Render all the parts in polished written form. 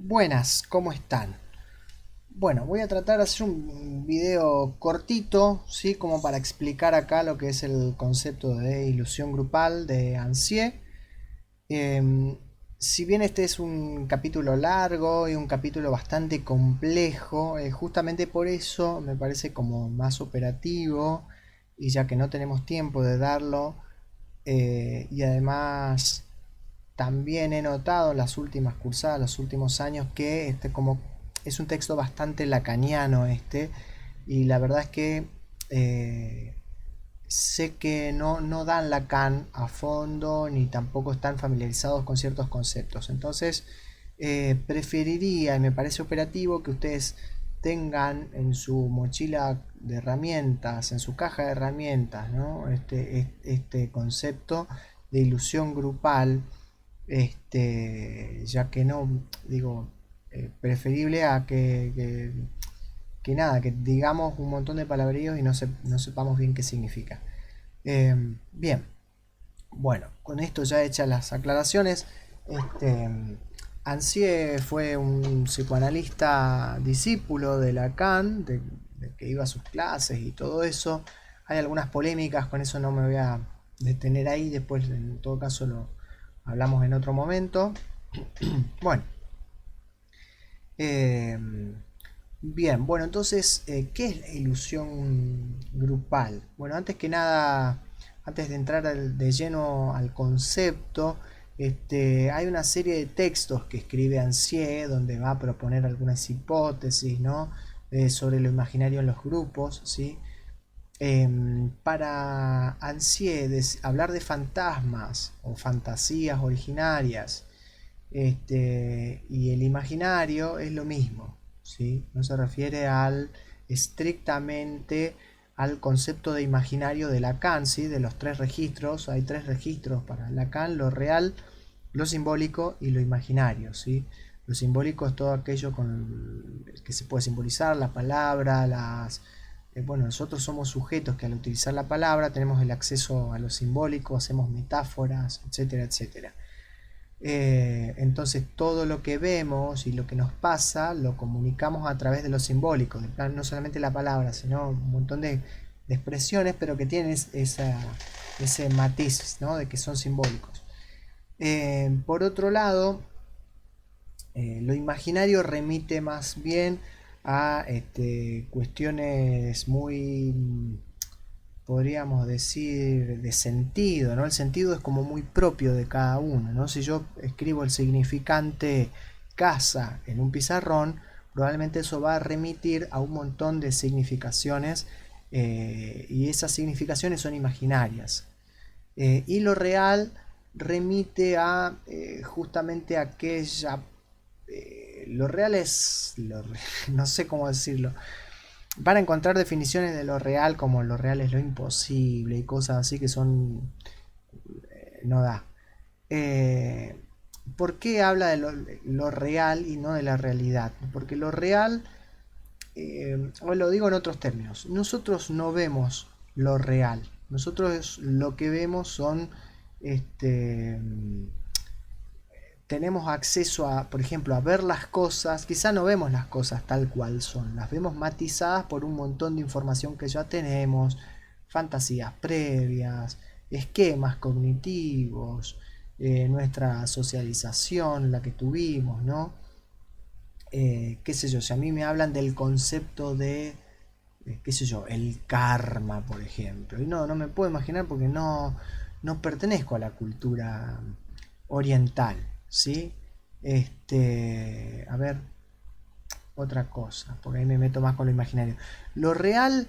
Buenas, ¿cómo están? Bueno, voy a tratar de hacer un video cortito, ¿sí? Como para explicar acá lo que es el concepto de ilusión grupal de Ansié. Em, si bien este es un capítulo largo y un capítulo bastante complejo, justamente por eso me parece como más operativo y ya que no tenemos tiempo de darlo, y además también he notado en las últimas cursadas, los últimos años, que como es un texto bastante lacaniano y la verdad es que eh, sé que no dan Lacan a fondo ni tampoco están familiarizados con ciertos conceptos. Entonces, preferiría y me parece operativo que ustedes tengan en su mochila de herramientas, en su caja de herramientas, ¿no? Este concepto de ilusión grupal, ya que no, digo, preferible a que nada, que digamos un montón de palabreríos y no sepamos bien qué significa. Bien, bueno, con esto ya hechas las aclaraciones, este, Ansié fue un psicoanalista discípulo de Lacan, de que iba a sus clases y todo eso. Hay algunas polémicas, con eso no me voy a detener ahí, después en todo caso lo hablamos en otro momento. Bueno, eh, bien, bueno, entonces, ¿qué es la ilusión grupal? Bueno, antes que nada, antes de entrar de lleno al concepto, hay una serie de textos que escribe Ansié donde va a proponer algunas hipótesis, ¿no? Sobre lo imaginario en los grupos, ¿sí? Para Ansié, hablar de fantasmas o fantasías originarias, y el imaginario es lo mismo, ¿sí? No se refiere estrictamente al concepto de imaginario de Lacan, ¿sí? De los tres registros. Hay tres registros para Lacan: lo real, lo simbólico y lo imaginario, ¿sí? Lo simbólico es todo aquello con que se puede simbolizar, la palabra, bueno, nosotros somos sujetos que al utilizar la palabra tenemos el acceso a lo simbólico, hacemos metáforas, etcétera, etcétera. Entonces todo lo que vemos y lo que nos pasa lo comunicamos a través de lo simbólico, no solamente la palabra, sino un montón de expresiones, pero que tienen ese matiz, ¿no? De que son simbólicos. Por otro lado, lo imaginario remite más bien a cuestiones muy, podríamos decir, de sentido, ¿no? El sentido es como muy propio de cada uno, ¿no? Si yo escribo el significante casa en un pizarrón, probablemente eso va a remitir a un montón de significaciones, y esas significaciones son imaginarias. Y lo real remite a justamente aquella... lo real es... no sé cómo decirlo. Van a encontrar definiciones de lo real como lo real es lo imposible y cosas así que son... no da. Eh, ¿Por qué habla de lo real y no de la realidad? Porque lo real, o lo digo en otros términos, nosotros no vemos lo real. Nosotros lo que vemos son este, tenemos acceso a, por ejemplo, a ver las cosas. Quizá no vemos las cosas tal cual son, las vemos matizadas por un montón de información que ya tenemos, fantasías previas, esquemas cognitivos, nuestra socialización, la que tuvimos, ¿no? Qué sé yo, si a mí me hablan del concepto de, qué sé yo, el karma, por ejemplo, y no me puedo imaginar porque no pertenezco a la cultura oriental, ¿sí? A ver, otra cosa, porque ahí me meto más con lo imaginario. Lo real,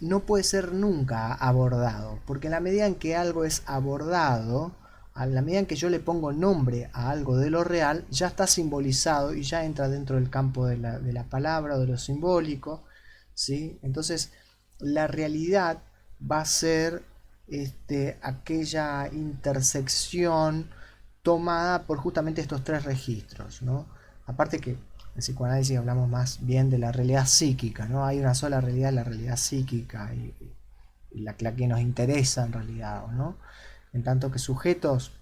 no puede ser nunca abordado, porque en la medida en que algo es abordado, a la medida en que yo le pongo nombre a algo de lo real, ya está simbolizado y ya entra dentro del campo de la palabra o de lo simbólico, ¿sí? Entonces, la realidad va a ser aquella intersección tomada por justamente estos tres registros, ¿no? Aparte que en psicoanálisis hablamos más bien de la realidad psíquica, ¿no? Hay una sola realidad, la realidad psíquica, y la que nos interesa en realidad, ¿no? En tanto que sujetos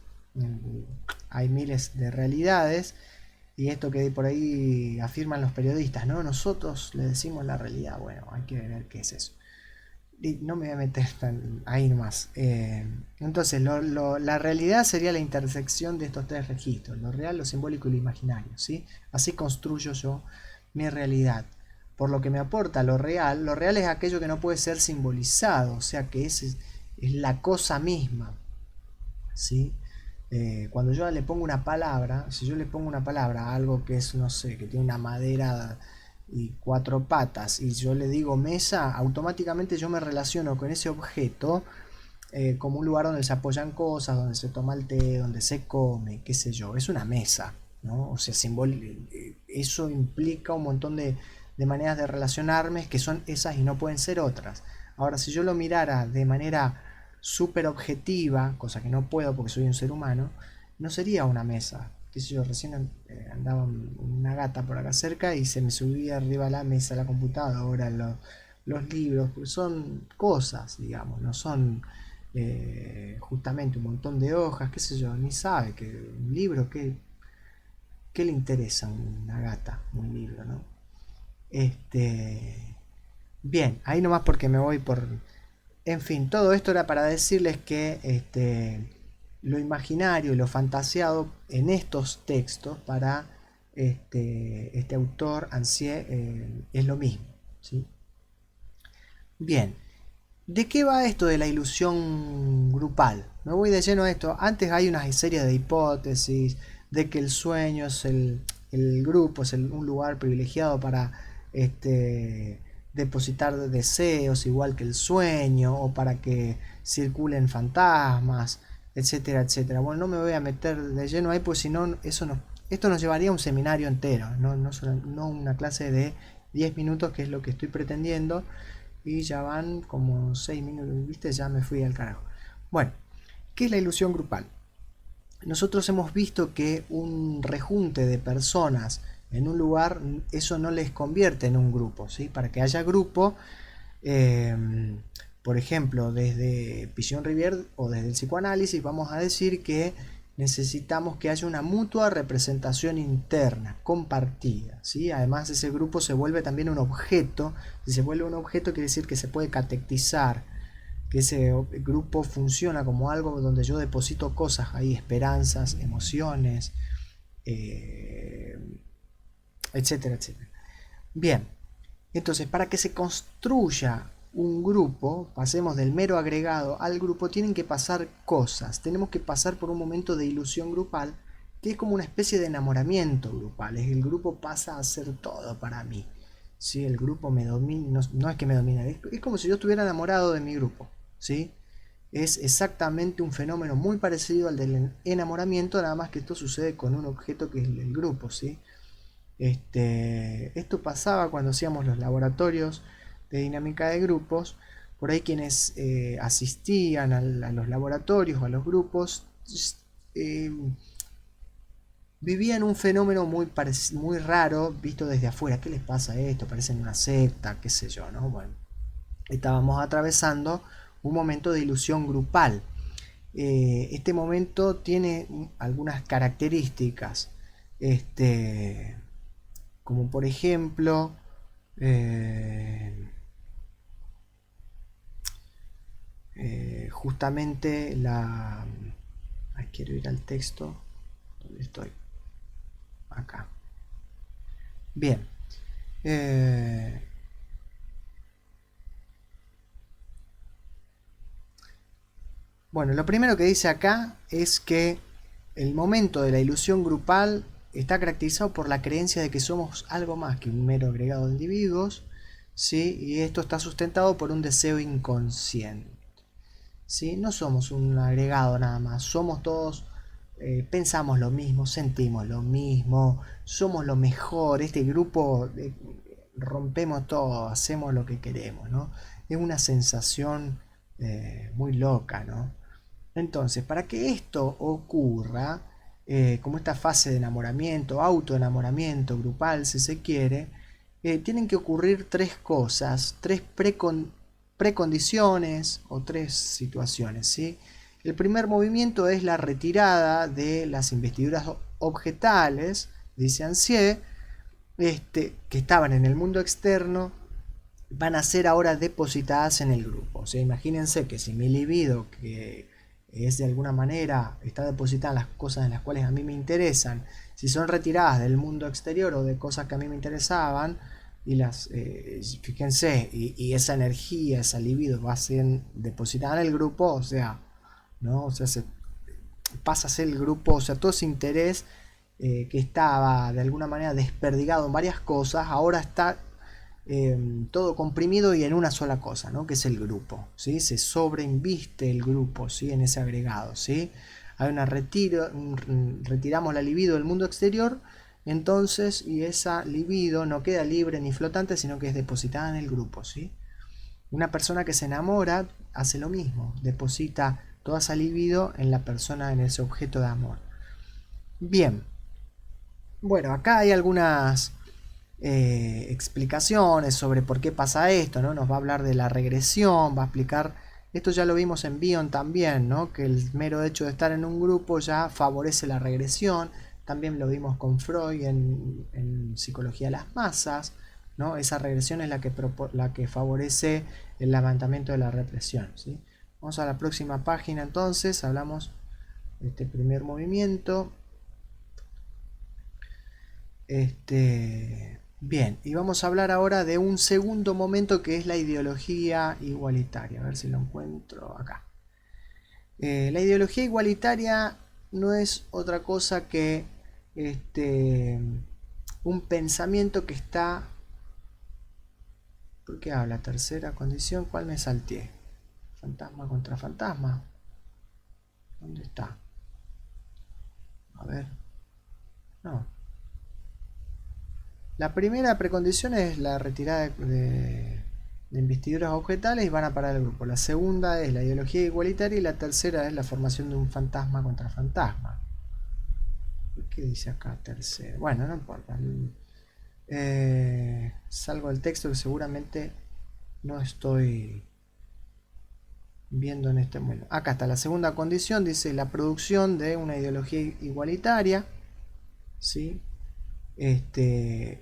Hay miles de realidades. Y esto que por ahí afirman los periodistas, ¿no? Nosotros le decimos la realidad. Bueno, hay que ver qué es eso. Y no me voy a meter ahí nomás. Entonces, la realidad sería la intersección de estos tres registros: lo real, lo simbólico y lo imaginario, ¿sí? Así construyo yo mi realidad. Por lo que me aporta lo real es aquello que no puede ser simbolizado, o sea que es la cosa misma, ¿sí? Cuando yo le pongo una palabra, si yo le pongo una palabra a algo que es, no sé, que tiene una madera y cuatro patas, y yo le digo mesa, automáticamente yo me relaciono con ese objeto como un lugar donde se apoyan cosas, donde se toma el té, donde se come, qué sé yo. Es una mesa, ¿no? O sea, eso implica un montón de maneras de relacionarme que son esas y no pueden ser otras. Ahora, si yo lo mirara de manera súper objetiva, cosa que no puedo porque soy un ser humano, no sería una mesa. Qué sé yo, recién andaba una gata por acá cerca y se me subía arriba a la mesa, la computadora, los libros, porque son cosas, digamos, no son justamente un montón de hojas, qué sé yo, ni sabe que un libro, qué le interesa a una gata, un libro, ¿no? Este, bien, ahí nomás porque me voy por... En fin, todo esto era para decirles que lo imaginario y lo fantaseado en estos textos para este autor Ansier es lo mismo, ¿sí? Bien, ¿de qué va esto de la ilusión grupal? Me voy de lleno a esto. Antes hay una serie de hipótesis de que el sueño es el grupo, es un lugar privilegiado para depositar deseos, igual que el sueño, o para que circulen fantasmas, etcétera, etcétera. Bueno, no me voy a meter de lleno ahí, pues si no, esto nos llevaría a un seminario entero, no una clase de 10 minutos, que es lo que estoy pretendiendo, y ya van como 6 minutos, ¿viste? Ya me fui al carajo. Bueno, ¿qué es la ilusión grupal? Nosotros hemos visto que un rejunte de personas en un lugar, eso no les convierte en un grupo, ¿sí? Para que haya grupo, eh, por ejemplo, desde Pichon-Rivière o desde el psicoanálisis, vamos a decir que necesitamos que haya una mutua representación interna, compartida, ¿sí? Además, ese grupo se vuelve también un objeto. Si se vuelve un objeto, quiere decir que se puede catequizar, que ese grupo funciona como algo donde yo deposito cosas ahí, esperanzas, emociones, eh, etcétera, etcétera. Bien, entonces, para que se construya un grupo, pasemos del mero agregado al grupo, tienen que pasar cosas. Tenemos que pasar por un momento de ilusión grupal, que es como una especie de enamoramiento grupal. Es el grupo pasa a ser todo para mí. ¿Sí? El grupo me domina, no es que me domina, es como si yo estuviera enamorado de mi grupo. ¿Sí? Es exactamente un fenómeno muy parecido al del enamoramiento, nada más que esto sucede con un objeto que es el grupo. ¿Sí? Esto pasaba cuando hacíamos los laboratorios de dinámica de grupos. Por ahí quienes asistían a los laboratorios o a los grupos eh, vivían un fenómeno muy raro visto desde afuera. ¿Qué les pasa a esto? Parecen una secta, qué sé yo, ¿no? Bueno, estábamos atravesando un momento de ilusión grupal. Este momento tiene algunas características. Este, Como por ejemplo, eh, justamente la... Ay, quiero ir al texto. ¿Dónde estoy? Acá. Bien. Eh, bueno, lo primero que dice acá es que el momento de la ilusión grupal está caracterizado por la creencia de que somos algo más que un mero agregado de individuos, ¿sí? Y esto está sustentado por un deseo inconsciente. ¿Sí? No somos un agregado nada más, somos todos, pensamos lo mismo, sentimos lo mismo, somos lo mejor, este grupo rompemos todo, hacemos lo que queremos, ¿no? Es una sensación muy loca, ¿no? Entonces, para que esto ocurra, como esta fase de enamoramiento, autoenamoramiento grupal, si se quiere, tienen que ocurrir tres cosas, tres precondiciones o tres situaciones, ¿sí? El primer movimiento es la retirada de las investiduras objetales, dice Ancier, que estaban en el mundo externo, van a ser ahora depositadas en el grupo. O sea, imagínense que si mi libido, que es de alguna manera, está depositada en las cosas en las cuales a mí me interesan, si son retiradas del mundo exterior o de cosas que a mí me interesaban, y fíjense, y esa energía, esa libido va a ser depositada en el grupo, o sea, ¿no? O sea, pasa a ser el grupo, o sea, todo ese interés que estaba de alguna manera desperdigado en varias cosas, ahora está todo comprimido y en una sola cosa, ¿no? Que es el grupo, ¿sí? Se sobreinviste el grupo, ¿sí? En ese agregado, ¿sí? Hay retiramos la libido del mundo exterior, entonces, y esa libido no queda libre ni flotante, sino que es depositada en el grupo, ¿sí? Una persona que se enamora hace lo mismo, deposita toda esa libido en la persona, en ese objeto de amor. Bien, bueno, acá hay algunas explicaciones sobre por qué pasa esto, ¿no? Nos va a hablar de la regresión, va a explicar, esto ya lo vimos en Bion también, ¿no? Que el mero hecho de estar en un grupo ya favorece la regresión, también lo vimos con Freud en Psicología de las Masas, ¿no? Esa regresión es la que favorece el levantamiento de la represión, ¿sí? Vamos a la próxima página entonces, hablamos de este primer movimiento. Bien, y vamos a hablar ahora de un segundo momento que es la ideología igualitaria. A ver si lo encuentro acá. La ideología igualitaria no es otra cosa que un pensamiento que está... ¿Por qué habla? Tercera condición, ¿cuál me salteé? Fantasma contra fantasma. ¿Dónde está? A ver. No. La primera precondición es la retirada de investiduras objetales y van a parar el grupo. La segunda es la ideología igualitaria y la tercera es la formación de un fantasma contra fantasma. ¿Por qué dice acá tercera? Bueno, no importa. Salgo del texto que seguramente no estoy viendo en este momento. Acá está la segunda condición, dice la producción de una ideología igualitaria, ¿sí?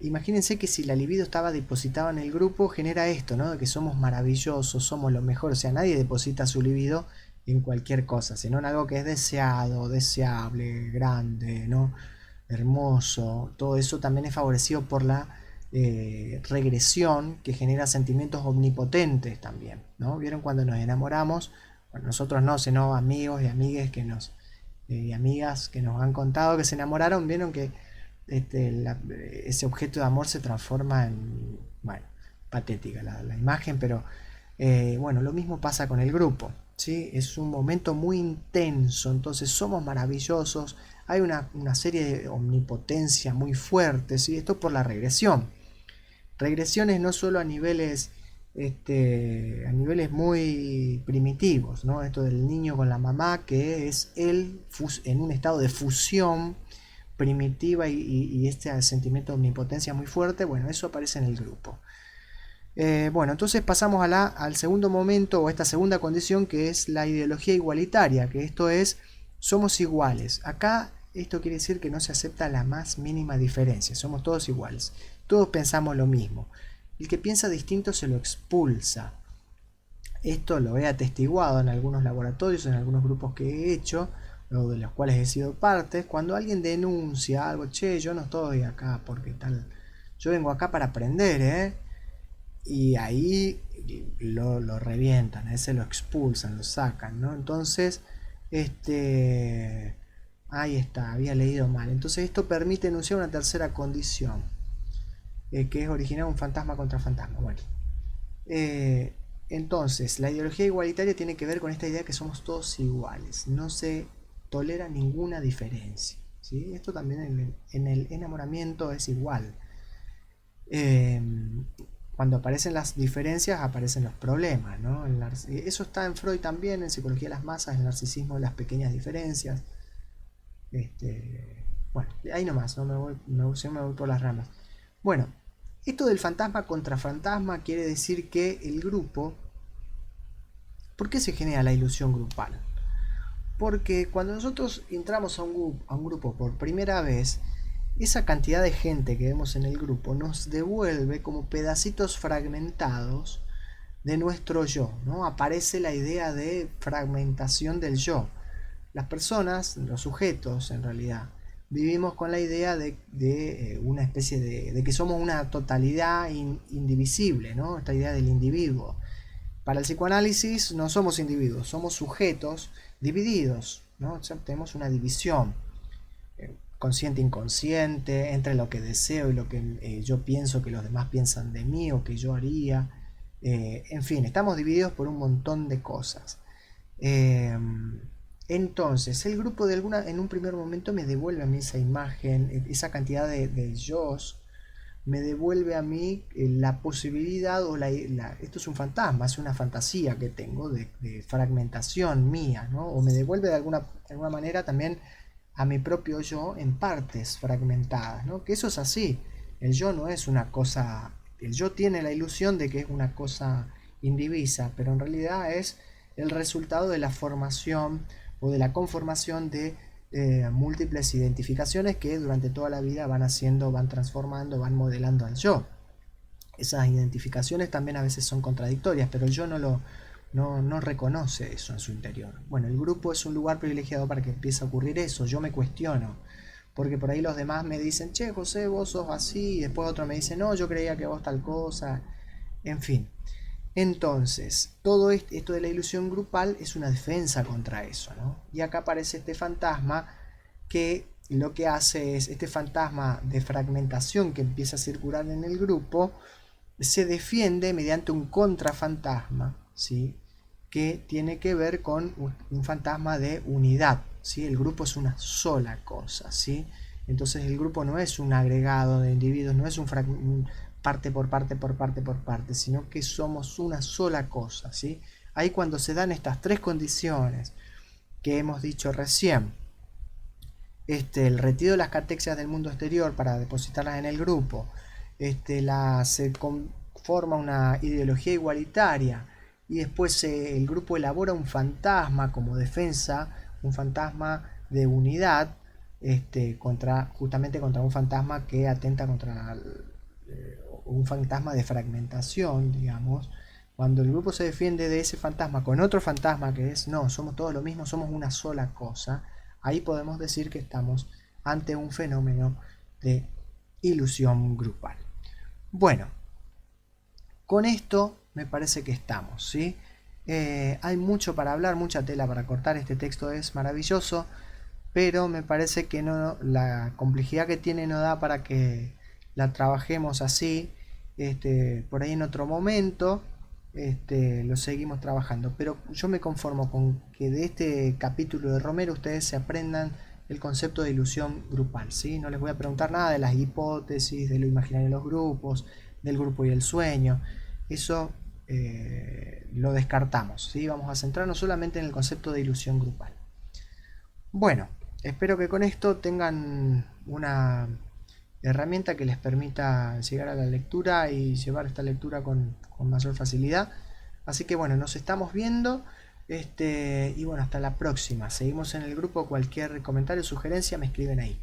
Imagínense que si la libido estaba depositada en el grupo, genera esto, ¿no? De que somos maravillosos, somos lo mejor. O sea, nadie deposita su libido en cualquier cosa, sino en algo que es deseado, deseable, grande, ¿no? Hermoso. Todo eso también es favorecido por la regresión que genera sentimientos omnipotentes también, ¿no? ¿Vieron cuando nos enamoramos? Bueno, nosotros no, sino amigos y amigues y amigas que nos han contado que se enamoraron, vieron que ese objeto de amor se transforma en, bueno, patética la imagen, pero bueno, lo mismo pasa con el grupo, ¿sí? Es un momento muy intenso, entonces somos maravillosos, hay una serie de omnipotencia muy fuerte, ¿sí? Esto por la regresión. Regresiones no solo a niveles muy primitivos, ¿no? Esto del niño con la mamá, que es él en un estado de fusión primitiva y este sentimiento de omnipotencia muy fuerte, bueno, eso aparece en el grupo. Bueno, entonces pasamos al segundo momento o esta segunda condición que es la ideología igualitaria, que esto es, somos iguales. Acá esto quiere decir que no se acepta la más mínima diferencia, somos todos iguales, todos pensamos lo mismo. El que piensa distinto se lo expulsa. Esto lo he atestiguado en algunos laboratorios, en algunos grupos que he hecho, o de los cuales he sido parte. Cuando alguien denuncia algo, che, yo no estoy acá porque tal, yo vengo acá para aprender, ¿eh? Y ahí lo revientan, se lo expulsan, lo sacan, ¿no? Entonces, ahí está, había leído mal. Entonces esto permite enunciar una tercera condición, que es originar un fantasma contra fantasma. Bueno, entonces la ideología igualitaria tiene que ver con esta idea que somos todos iguales, no se tolera ninguna diferencia, ¿sí? Esto también en el enamoramiento es igual. Cuando aparecen las diferencias aparecen los problemas, ¿no? Eso está en Freud también, en Psicología de las Masas, el narcisismo de las pequeñas diferencias. Bueno, ahí nomás, no me voy por las ramas. Bueno, esto del fantasma contra fantasma quiere decir que el grupo, ¿por qué se genera la ilusión grupal? Porque cuando nosotros entramos a un grupo por primera vez, esa cantidad de gente que vemos en el grupo nos devuelve como pedacitos fragmentados de nuestro yo, ¿no? Aparece la idea de fragmentación del yo. Las personas, los sujetos en realidad, vivimos con la idea de una especie de que somos una totalidad indivisible, ¿no? Esta idea del individuo. Para el psicoanálisis no somos individuos, somos sujetos divididos, ¿no? O sea, tenemos una división consciente inconsciente entre lo que deseo y lo que yo pienso que los demás piensan de mí o que yo haría. En fin, estamos divididos por un montón de cosas. Entonces, el grupo en un primer momento me devuelve a mí esa imagen, esa cantidad de yos, me devuelve a mí la posibilidad, esto es un fantasma, es una fantasía que tengo de fragmentación mía, ¿no? O me devuelve de alguna manera también a mi propio yo en partes fragmentadas, ¿no? Que eso es así. El yo no es una cosa, el yo tiene la ilusión de que es una cosa indivisa, pero en realidad es el resultado de la formación o de la conformación de múltiples identificaciones que durante toda la vida van haciendo, van transformando, van modelando al yo. Esas identificaciones también a veces son contradictorias, pero el yo no reconoce eso en su interior. Bueno, el grupo es un lugar privilegiado para que empiece a ocurrir eso. Yo me cuestiono, porque por ahí los demás me dicen, che, José, vos sos así, y después otro me dice, no, yo creía que vos tal cosa, en fin. Entonces, todo esto de la ilusión grupal es una defensa contra eso, ¿no? Y acá aparece este fantasma que lo que hace es, este fantasma de fragmentación que empieza a circular en el grupo, se defiende mediante un contrafantasma, ¿sí? Que tiene que ver con un fantasma de unidad, ¿sí? El grupo es una sola cosa, ¿sí? Entonces el grupo no es un agregado de individuos, no es un parte por parte por parte por parte, sino que somos una sola cosa, ¿sí? Ahí cuando se dan estas tres condiciones que hemos dicho recién, el retiro de las catexias del mundo exterior para depositarlas en el grupo, se conforma una ideología igualitaria y después el grupo elabora un fantasma como defensa, un fantasma de unidad, justamente contra un fantasma que atenta contra un fantasma de fragmentación, digamos. Cuando el grupo se defiende de ese fantasma con otro fantasma que es, no, somos todos lo mismo, somos una sola cosa, ahí podemos decir que estamos ante un fenómeno de ilusión grupal. Bueno, con esto me parece que estamos, ¿sí? Hay mucho para hablar, mucha tela para cortar, este texto es maravilloso, pero me parece que no, la complejidad que tiene no da para que la trabajemos así. Por ahí en otro momento lo seguimos trabajando, pero yo me conformo con que de este capítulo de Romero ustedes se aprendan el concepto de ilusión grupal, ¿sí? No les voy a preguntar nada de las hipótesis, de lo imaginario de los grupos, del grupo y el sueño, eso lo descartamos, ¿sí? Vamos a centrarnos solamente en el concepto de ilusión grupal. Bueno, espero que con esto tengan una herramienta que les permita llegar a la lectura y llevar esta lectura con mayor facilidad. Así que bueno, nos estamos viendo y bueno, hasta la próxima. Seguimos en el grupo, cualquier comentario o sugerencia me escriben ahí.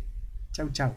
Chau, chau.